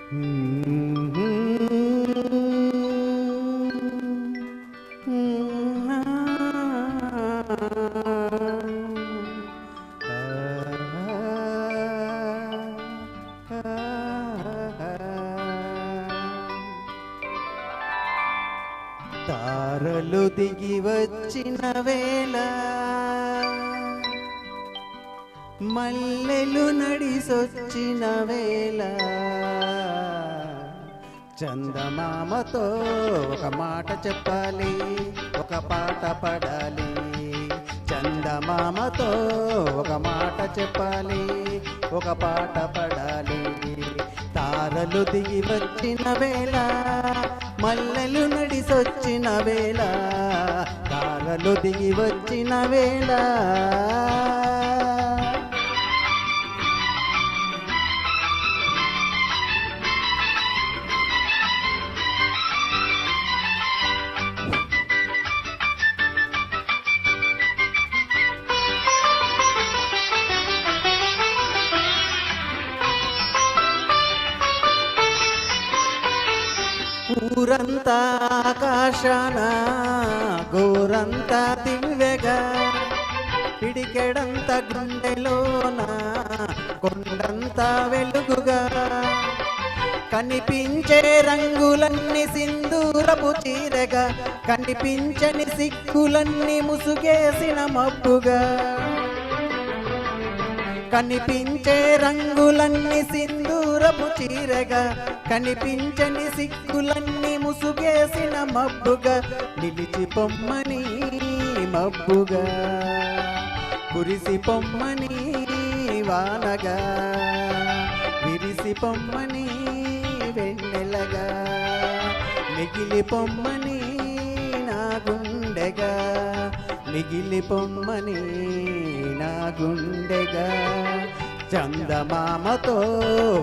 తారలు దిగి వచ్చిన వేళ మల్లెలు నడిసొచ్చిన వేళ చందమామతో ఒక మాట చెప్పాలి, ఒక పాట పడాలి. చందమామతో ఒక మాట చెప్పాలి, ఒక పాట పడాలి. తారలు దిగి వచ్చిన వేళ మల్లెలు నడిసొచ్చిన వేళ, తారలు దిగి వచ్చిన వేళ. ఊరంతా ఆకాశాన గోరంతా దివ్యగా, పిడికెడంత గుండెలోన కొండంతా వెలుగుగా, కనిపించే రంగులన్నీ సింధూరపు చీరగా, కనిపించని సిక్కులన్నీ ముసుగేసిన మబ్బుగా. కనిపించే రంగులన్నీ సింధూరపు చీరగా, కనిపించని సిక్కులన్నీ ముసుగేసిన మబ్బుగా, నిలిచి పొమ్మని మబ్బుగా, కురిసి పొమ్మని వానగా, విరిసి పొమ్మని వెన్నెలగా, మిగిలి పొమ్మని నా గుండెగా, మిగిలి పొమ్మని నా గుండెగా. చందమామతో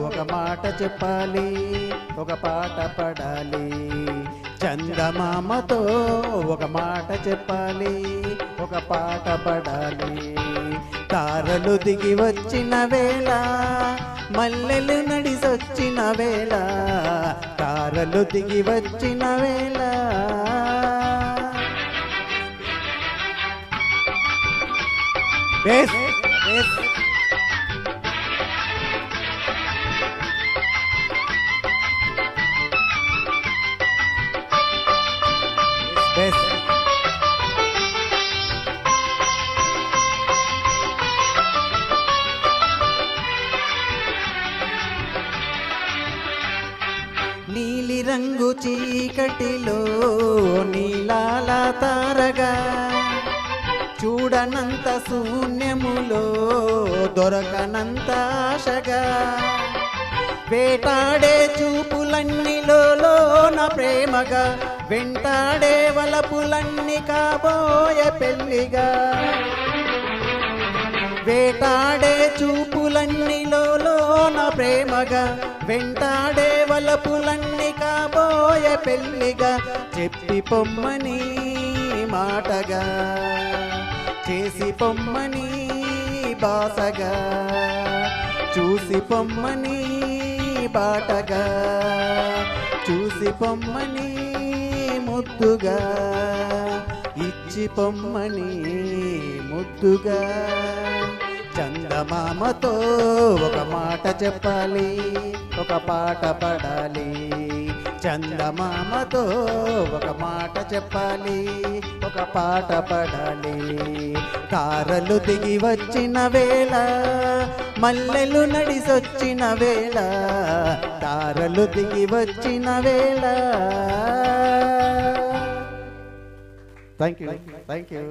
ఒక మాట చెప్పాలి, ఒక పాట పడాలి. చందమామతో ఒక మాట చెప్పాలి, ఒక పాట పడాలి. తారలు దిగి వచ్చిన వేళ మల్లెలు నడిసొచ్చిన వేళ, తారలు దిగి వచ్చిన వేళ. బేస్ బేస్ బేస్ నీలి రంగు చీకటిలో నీలాల తారగా, చూడనంత శూన్యములో దొరకనంత ఆశగా, వేటాడే చూపులన్నీలోన ప్రేమగా, వెంటాడే వలపులన్నీ కాబోయే పెళ్లిగా. వేటాడే చూపులన్నీలోన ప్రేమగా, వెంటాడే వలపులన్నీ కాబోయే పెళ్లిగా. చెప్పి పొమ్మని మాటగా, చేసి పొమ్మని బాసగా, చూసి పొమ్మని బాటగా, చూసి పొమ్మని ముద్దుగా, ఇచ్చి పొమ్మని ముద్దుగా. చందమామతో ఒక మాట చెప్పాలి, ఒక పాట పడాలి. చందమామతో ఒక మాట చెప్పాలి, ఒక పాట పడాలి. తారలు దిగి వచ్చిన వేళ మల్లెలు నడిసొచ్చిన వేళ, తారలు దిగి వచ్చిన వేళ. Thank you.